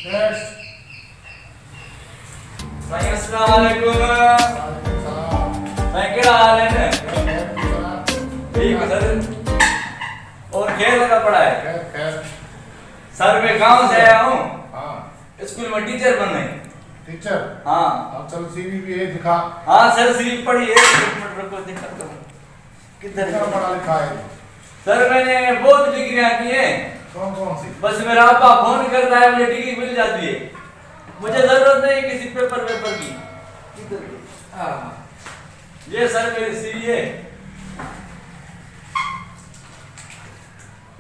Next. भाई अस्सलाम वालेकुम। भाई क्या हाल है? ठीक है सर। और खेल का पढ़ा है सर। मैं गांव से आया हूँ। हाँ स्कूल में टीचर बनने। टीचर। हाँ अब चलो सीवी भी है दिखा। हाँ सर सीरीज पढ़ी है। एक मिनट रुको दिखाता हूँ। कितना किधर पढ़ा लिखा है? सर मैंने बहुत डिग्रियां की हैं। कौन कौन सी? बस मेरा आपा फोन करता है मुझे डिग्री मिल जाती है। मुझे जरूरत नहीं किसी पेपर की। किधर? हाँ ये सर मेरी सीवी है।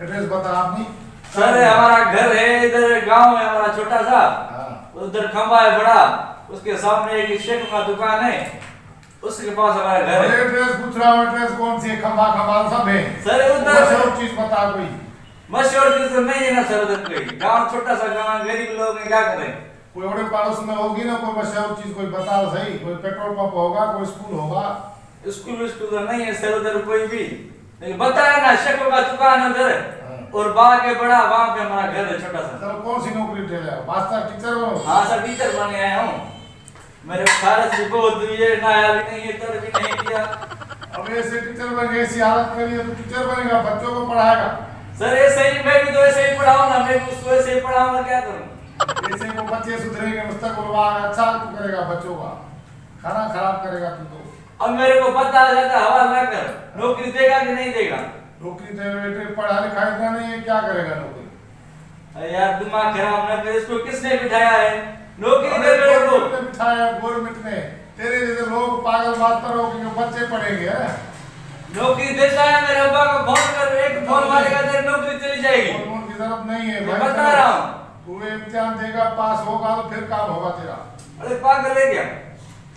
एड्रेस बता आपने। सर हमारा घर है इधर गांव है हमारा छोटा सा। उधर खंबा है बड़ा। उसके सामने एक शेख का दुकान है। उसके पास हमारा घर है। एड्रेस पूछ रहा हूँ। एड्रेस कौन सी है? खंबा खंबा सब है सर उधर मशहूर चीज बता कोई। मशहूर चीज तो नहीं है ना सर। उधर कोई गांव छोटा सा गांव गरीब लोग हैं क्या करें। कोई बड़े पड़ोस में होगी ना कोई मशहूर चीज कोई बताओ सही। कोई पेट्रोल पंप होगा कोई स्कूल होगा। स्कूल तो नहीं है सर उधर कोई भी। लेकिन बताया ना शेखों का दुकान है उधर। और बाग है बड़ा वहां पे हमारा घर है छोटा सा। चलो कौन सी नौकरी ले रहे हो? मास्टर टीचर बनो? हाँ सर टीचर बन आया हूँ। मेरे खारस भी बहुत हुई है नया भी नहीं है तर भी नहीं किया। अब ऐसे टीचर बन ऐसी हालत करी है तो टीचर बनेगा बच्चों को पढ़ाएगा। सर ऐसे ही मैं भी तो ऐसे ही पढ़ाऊँ ना। मैं भी उसको ऐसे ही पढ़ाऊंगा क्या करूँ। ऐसे वो बच्चे सुधरेंगे मुस्तकबिल अच्छा तू करेगा बच्चों का। खाना खराब करेगा तू तो। अब मेरे को पता जाता हवाल ना कर। नौकरी देगा कि नहीं देगा। नौकरी दे बेटे पढ़ा लिखा इतना नहीं है क्या करेगा नौकरी? अरे यार दिमाग खराब ना कर। इसको किसने बिठाया है नौकरी दे मेरे को। गवर्नमेंट ने बिठाया गवर्नमेंट ने। तेरे जैसे लोग पागल मास्टर हो कि बच्चे पढ़ेंगे। नौकरी देता है मेरे अब्बा को फोन कर। एक फोन मारेगा तेरी नौकरी चली जाएगी। गवर्नमेंट की जरूरत नहीं है मैं बता रहा हूँ। तू इम्तिहान देगा पास होगा तो फिर काम होगा तेरा। अरे पागल है क्या।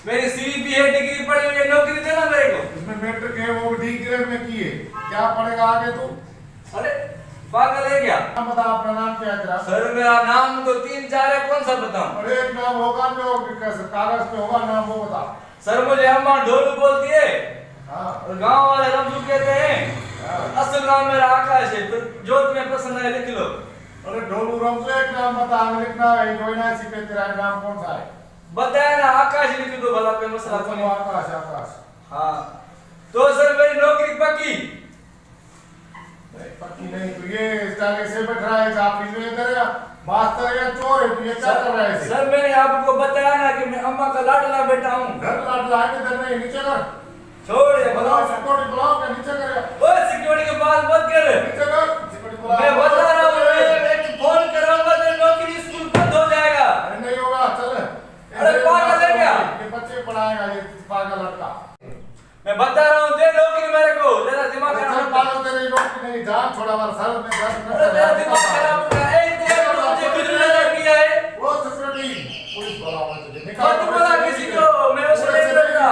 मेरी सीवी भी है डिग्री पढ़ी हुई है नौकरी देना मेरे को। इसमें मैट्रिक है वो डी ग्रेड में की है। क्या पढ़ेगा आगे तू? अरे पागल है क्या। नाम बता अपना नाम क्या है तेरा? सर मेरा नाम तो 3-4 है कौन सा बताऊं। और एक नाम होगा जो कागज पे होगा नाम वो बता। सर मुझे अम्मा ढोलू बोलती है। हाँ और गांव वाले रमजू कहते हैं। असल नाम मेरा आकाश है। तो जोत में पसंद है लिख लो। अरे ढोलू रमजू एक नाम बता लिखना है। जोइना सी पे तेरा नाम कौन सा है? बताया ना आकाश लिख दो भला पे मसला तो नहीं। आकाश आकाश। हाँ तो सर मेरी नौकरी पक्की। पक्की नहीं तो ये स्टाइल से बैठ रहा है आप इसमें करेगा मास्टर या चोर है। तू ये क्या कर रहा है? सर मैंने आपको बताया ना कि मैं अम्मा का लाडला बेटा हूँ। घर लाडला है इधर नहीं नीचे कर। छोड़ ये बुलाओ बताओ। सिक्योरिटी बुलाओ क्या नीचे करेगा? ओए सिक्योरिटी के पास मत कर। नीचे कर सिक्योरिटी बुलाओ। मैं बता रहा हूँ मैं एक फोन करूंगा तो नौकरी स्कूल बंद हो जाएगा। अरे नहीं होगा चल। अरे पागल है क्या। ये बच्चे पढ़ाएगा ये पागल लड़का। मैं बता रहा हूँ दे नौकरी मेरे को। जरा दिमाग चल खराब मत पागल तेरी नौकरी नहीं जान छोड़ा हमारा सर में दर्द कर। अरे तेरा दिमाग न खराब हो गया। एक देर में मुझे बिजली लगा दिया है। वो सिक्योरिटी पुलिस बुलाओ तुझे मत बोला किसी को। मैं उससे नहीं डरता।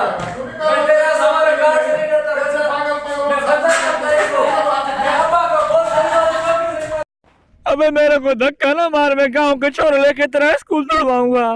मैं तेरा सवाल कार से नहीं डरता। मैं खतरा करता है इसको। मैं अब्बा को फोन करूंगा। अबे मेरे को धक्का ना मार। मैं गांव के छोरे लेके तेरा स्कूल तोड़वाऊंगा।